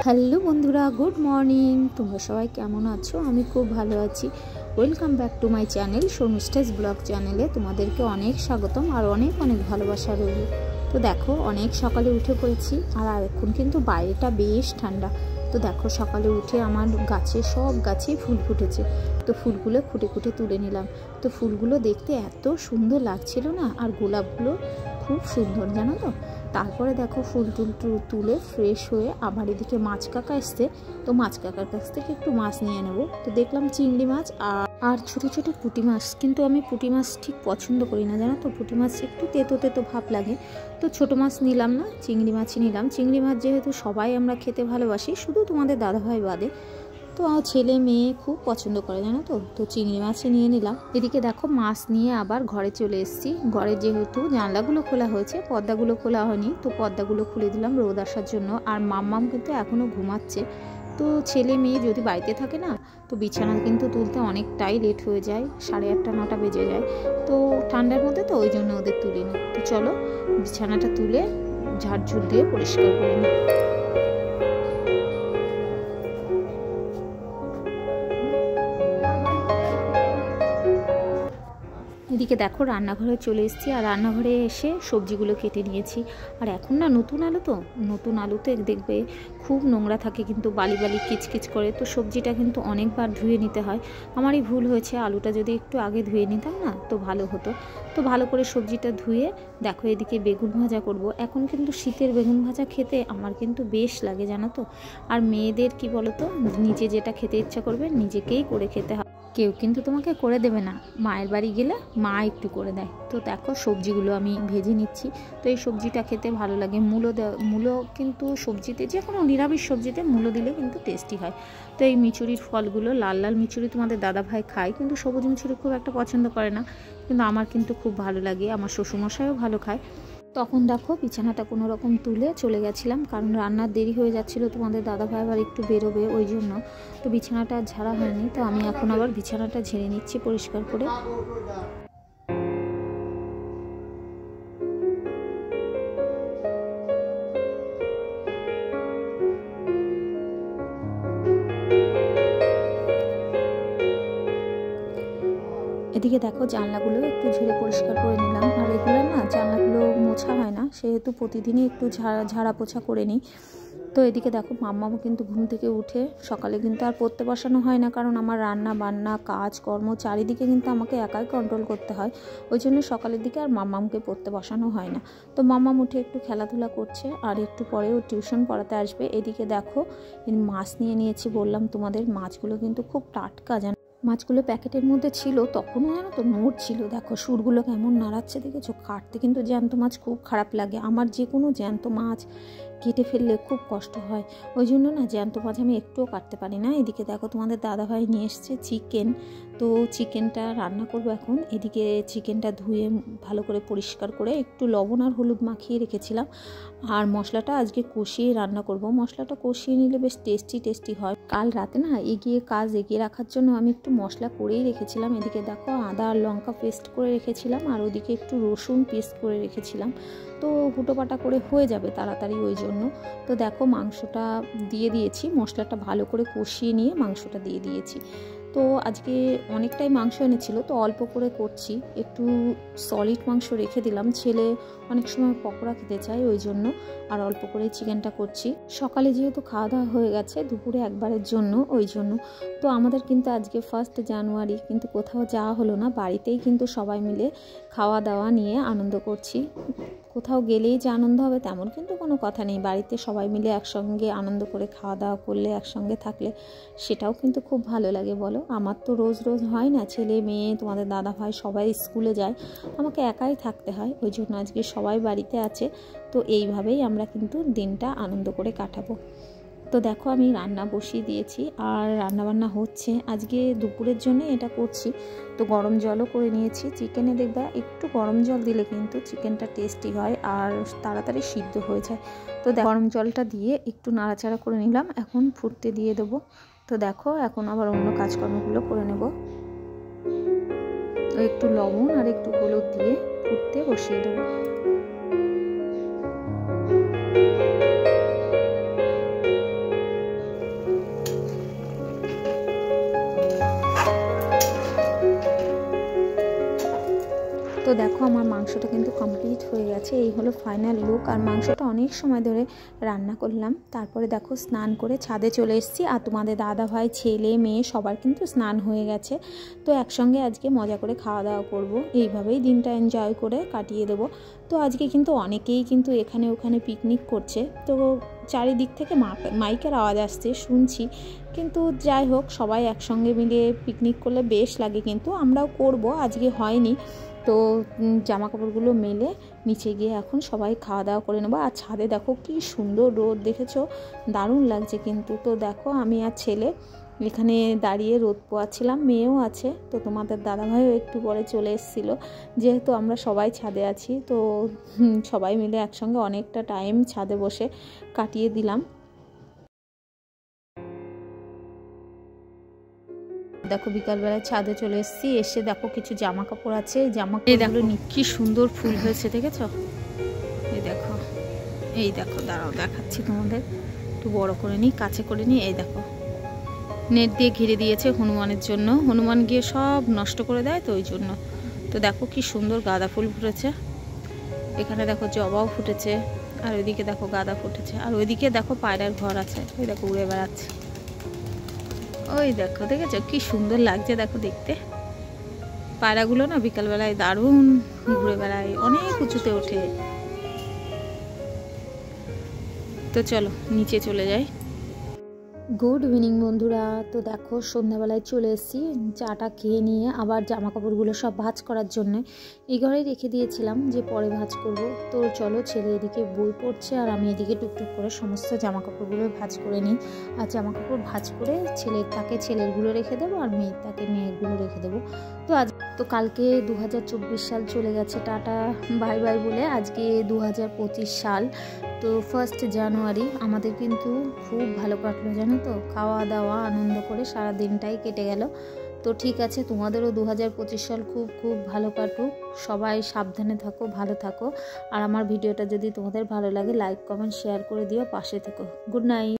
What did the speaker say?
Hello বন্ধুরা, good morning. তোমরা সবাই কেমন আছো? আমি খুব ভালো আছি। Welcome back to my channel Sharmistha's blog চ্যানেলে তোমাদেরকে অনেক স্বাগতম আর অনেক অনেক ভালোবাসা রইল। তো দেখো, অনেক সকালে উঠে পড়েছি আর এখন কিন্তু বাইরেটা বেশ ঠান্ডা। তো দেখো, সকালে উঠে আমার গাছে সব গাছেই ফুল ফুটেছে। তো ফুলগুলো খুঁটে খুঁটে তুলে নিলাম। তো ফুলগুলো দেখতে এত সুন্দর লাগছিল না, আর গোলাপগুলো খুব সুন্দর, জানো তো। তারপরে দেখো, ফুল তুলে ফ্রেশ হয়ে আবার এদিকে মাছ কাকা এসছে। তো মাছ কাকার কাছ থেকে একটু মাছ নিয়ে নেবো। তো দেখলাম চিংড়ি মাছ আর ছোটো ছোটো পুঁটি মাছ। কিন্তু আমি পুঁটি মাছ ঠিক পছন্দ করি না, জানো তো। পুঁটি মাছ একটু তেতো তেতো ভাব লাগে। তো ছোটো মাছ নিলাম না, চিংড়ি মাছই নিলাম। চিংড়ি মাছ যেহেতু সবাই আমরা খেতে ভালোবাসি, শুধু তোমাদের দাদাভাই বাদে। তো ছেলে মেয়ে খুব পছন্দ করে, জানো তো। তো চিংড়ি মাছই নিয়ে নিলাম। এদিকে দেখো, মাছ নিয়ে আবার ঘরে চলে এসেছি। ঘরে যেহেতু জানলাগুলো খোলা হয়েছে, পর্দাগুলো খোলা হয়নি, তো পর্দাগুলো খুলে দিলাম রোদ আসার জন্য। আর মাম্মাম কিন্তু এখনও ঘুমাচ্ছে। তো ছেলে মেয়ে যদি বাড়িতে থাকে না, তো বিছানা কিন্তু তুলতে অনেকটাই লেট হয়ে যায়, 8:30 9টা বেজে যায়। তো ঠান্ডার মধ্যে তো ওই জন্য ওদের তুলি না। তো চলো বিছানাটা তুলে ঝাড়ঝুড় দিয়ে পরিষ্কার করে নিই। এদিকে দেখো, রান্নাঘরে চলে এসেছি। আর রান্নাঘরে এসে সবজিগুলো কেটে নিয়েছি। আর এখন না নতুন আলুতে দেখবে খুব নোংরা থাকে, কিন্তু বালি বালি কিচকিচ করে। তো সবজিটা কিন্তু অনেকবার ধুয়ে নিতে হয়। আমারই ভুল হয়েছে, আলুটা যদি একটু আগে ধুয়ে নিতাম না তো ভালো হতো। তো ভালো করে সবজিটা ধুয়ে দেখো, এদিকে বেগুন ভাজা করব। এখন কিন্তু শীতের বেগুন ভাজা খেতে আমার কিন্তু বেশ লাগে, জানো তো। আর মেয়েদের কি বলো তো, নিজে যেটা খেতে ইচ্ছা করবে নিজেকেই করে খেতে হয়। কেউ কিন্তু তোমাকে করে দেবে না। মায়ের বাড়ি গেলে মা একটু করে দেয়। তো দেখো, সবজিগুলো আমি ভেজে নিচ্ছি। তো এই সবজিটা খেতে ভালো লাগে। মূলো কিন্তু সবজিতে, যে কোনো নিরামিষ সবজিতে মূলো দিলে কিন্তু টেস্টি হয়। তো এই মিচুরির ফলগুলো, লাল লাল মিচুরি তোমাদের দাদাভাই খায়, কিন্তু সবুজ মিচুরি খুব একটা পছন্দ করে না। কিন্তু আমার কিন্তু খুব ভালো লাগে, আমার শ্বশুরমশাইও ভালো খায়। তখন দেখো, বিছানাটা কোনো রকম তুলে চলে গেছিলাম, কারণ রান্নার দেরি হয়ে যাচ্ছিলো। তোমাদের দাদাভাই আবার একটু বেরোবে, ওই জন্য। তো বিছানাটা ঝাড়া হয়নি। তো আমি এখন আবার বিছানাটা ঝেড়ে নিচ্ছি পরিষ্কার করে। এদিকে দেখো, জানলাগুলো একটু ঝেড়ে পরিষ্কার করে নিলাম। আর এগুলো না, জানলাগুলো মোছা হয় না, সেহেতু প্রতিদিনই একটু ঝাড়া পোছা করে নিই। তো এদিকে দেখো, মাম্মাও কিন্তু ঘুম থেকে উঠে, সকালে কিন্তু আর পড়তে বসানো হয় না, কারণ আমার রান্না বান্না কাজকর্ম চারিদিকে কিন্তু আমাকে একাই কন্ট্রোল করতে হয়। ওই জন্য সকালের দিকে আর মাম্মামকে পড়তে বসানো হয় না। তো মাম্মাম উঠে একটু খেলাধুলা করছে, আর একটু পরেও টিউশন পড়াতে আসবে। এদিকে দেখো, মাছ নিয়ে নিয়েছি, বললাম তোমাদের। মাছগুলো কিন্তু খুব টাটকা, জানো। মাছগুলো প্যাকেটের মধ্যে ছিল তখনও, জানো তো, নোট ছিল। দেখো সুরগুলো কেমন নাড়াচ্ছে, দেখেছো। কাটতে কিন্তু জ্যান্ত মাছ খুব খারাপ লাগে আমার। যে কোনো জ্যান্ত মাছ কেটে ফেললে খুব কষ্ট হয়, ওই জন্য না জ্যান্ত মাছ আমি একটুও কাটতে পারি না। এদিকে দেখো, তোমাদের দাদাভাই নিয়ে এসছে চিকেন। তো চিকেনটা রান্না করবো এখন। এদিকে চিকেনটা ধুয়ে ভালো করে পরিষ্কার করে একটু লবণ আর হলুদ মাখিয়ে রেখেছিলাম। আর মশলাটা আজকে কষিয়ে রান্না করব। মশলাটা কষিয়ে নিলে বেশ টেস্টি হয়। কাল রাতে না এগিয়ে রাখার জন্য আমি একটু মশলা করেই রেখেছিলাম। এদিকে দেখো, আদা আর লঙ্কা পেস্ট করে রেখেছিলাম, আর ওদিকে একটু রসুন পেস্ট করে রেখেছিলাম। তো হুটোপাটা করে হয়ে যাবে তাড়াতাড়ি, ওই জন্য। তো দেখো, মাংসটা দিয়ে দিয়েছি। মশলাটা ভালো করে কষিয়ে নিয়ে মাংসটা দিয়ে দিয়েছি। তো আজকে অনেকটাই মাংস এনেছিল, তো অল্প করে করছি। একটু সলিড মাংস রেখে দিলাম, ছেলে অনেক সময় পকোড়া খেতে চায়, ওই জন্য। আর অল্প করে চিকেনটা করছি। সকালে যেহেতু খাওয়া দাওয়া হয়ে গেছে, দুপুরে একবারের জন্য, ওই জন্য। তো আমাদের কিন্তু আজকে 1 জানুয়ারি, কিন্তু কোথাও যাওয়া হলো না, বাড়িতেই কিন্তু সবাই মিলে খাওয়া দাওয়া নিয়ে আনন্দ করছি। কোথাও গেলেই যে আনন্দ হবে তেমন কিন্তু কোনো কথা নেই। বাড়িতে সবাই মিলে একসঙ্গে আনন্দ করে খাওয়া দাওয়া করলে, একসঙ্গে থাকলে, সেটাও কিন্তু খুব ভালো লাগে, বলো। আমার তো রোজ রোজ হয় না, ছেলে মেয়ে তোমাদের দাদা ভাই সবাই স্কুলে যায়, আমাকে একাই থাকতে হয়। ওই জন্য আজকে সবাই বাড়িতে আছে। তো এইভাবেই আমরা কিন্তু দিনটা আনন্দ করে কাটাবো। তো দেখো, আমি রান্না বসিয়ে দিয়েছি, আর রান্নাবান্না হচ্ছে। আজকে দুপুরের জন্য এটা করছি। তো গরম জলও করে নিয়েছি। চিকেনে দেখবা একটু গরম জল দিলে কিন্তু চিকেনটা টেস্টি হয়, আর তাড়াতাড়ি সিদ্ধ হয়ে যায়। তো গরম জলটা দিয়ে একটু নাড়াচাড়া করে নিলাম, এখন ফুটতে দিয়ে দেবো। তো দেখো, এখন আবার অন্য কাজকর্মগুলো করে নেব। একটু লবণ আর একটু হলুদ দিয়ে ফুটতে বসিয়ে দেবো। মাংসটা কিন্তু কমপ্লিট হয়ে গেছে। এই হলো ফাইনাল লুক। আর মাংসটা অনেক সময় ধরে রান্না করলাম। তারপরে দেখো স্নান করে ছাদে চলে এসেছি। আর তোমাদের দাদা ভাই, ছেলে, মেয়ে সবার কিন্তু স্নান হয়ে গেছে। তো একসঙ্গে আজকে মজা করে খাওয়া দাওয়া করব, এইভাবেই দিনটা এনজয় করে কাটিয়ে দেবো। তো আজকে কিন্তু অনেকেই কিন্তু এখানে ওখানে পিকনিক করছে। তো চারিদিক থেকে মাইকের আওয়াজ আসছে, শুনছি। কিন্তু যাই হোক, সবাই একসঙ্গে মিলে পিকনিক করলে বেশ লাগে। কিন্তু আমরাও করব, আজকে হয়নি। তো জামা কাপড়গুলো মেলে নিচে গিয়ে এখন সবাই খাওয়া দাওয়া করে নেবো। আর ছাদে দেখো কি সুন্দর রোদ, দেখেছো? দারুণ লাগছে কিন্তু। তো দেখো আমি আর ছেলে এখানে দাঁড়িয়ে রোদ পোয়াচ্ছিলাম, মেয়েও আছে। তো তোমাদের দাদাভাইও একটু পরে চলে এসেছিলো। যেহেতু আমরা সবাই ছাদে আছি, তো সবাই মিলে একসঙ্গে অনেকটা টাইম ছাদে বসে কাটিয়ে দিলাম। দেখো বিকালবেলায় ছাদে চলে এসেছি। এসে দেখো কিছু জামা কাপড় আছে, জামা কাপড়গুলো কি সুন্দর ফুল হয়েছে, দেখেছো? এই দেখো দাঁড়াও দেখাচ্ছি তোমাদের, একটু বড় করে নিই, কাছে করে নিই। এই দেখো নেট দিয়ে ঘিরে দিয়েছে হনুমানের জন্য, হনুমান গিয়ে সব নষ্ট করে দেয়, তো ওই জন্য। তো দেখো কি সুন্দর গাঁদা ফুল ফুটেছে। এখানে দেখো জবাও ফুটেছে, আর ওইদিকে দেখো গাঁদা ফুটেছে। আর ওইদিকে দেখো পায়রার ঘর আছে, ওই দেখো উড়ে বেড়াচ্ছে। ওই দেখো, দেখেছো কি সুন্দর লাগছে দেখো দেখতে। পায়রাগুলো না বিকালবেলায় দারুণ ঘুরে বেড়ায়, অনেক উঁচুতে ওঠে। তো চলো নিচে চলে যাই। গুড ইভিনিং বন্ধুরা। তো দেখো সন্ধ্যাবেলায় চলে এসেছি, চাটা খেয়ে নিয়ে আবার জামা কাপড়গুলো সব ভাঁজ করার জন্য এই ঘরেই রেখে দিয়েছিলাম যে পরে ভাঁজ করব। তো চলো, ছেলে এদিকে বই পড়ছে আর আমি এদিকে টুকটুক করে সমস্ত জামা কাপড়গুলো ভাঁজ করে নিই। আর জামা কাপড় ভাঁজ করে ছেলের তাকে ছেলেরগুলো রেখে দেবো, আর মেয়ের তাকে মেয়েরগুলো রেখে দেবো। তো কালকে 2024 সাল চলে গেছে, টাটা বাই বাই বলে আজকে 2025 সাল। তো 1 জানুয়ারি আমাদের কিন্তু খুব ভালো কাটলো, জানো তো? খাওয়া দাওয়া আনন্দ করে সারা দিনটাই কেটে গেল। তো ঠিক আছে, তোমাদেরও 2025 সাল খুব খুব ভালো কাটুক। সবাই সাবধানে থাকো, ভালো থাকো। আর আমার ভিডিওটা যদি তোমাদের ভালো লাগে, লাইক কমেন্ট শেয়ার করে দিও, পাশে থেকো। Good night.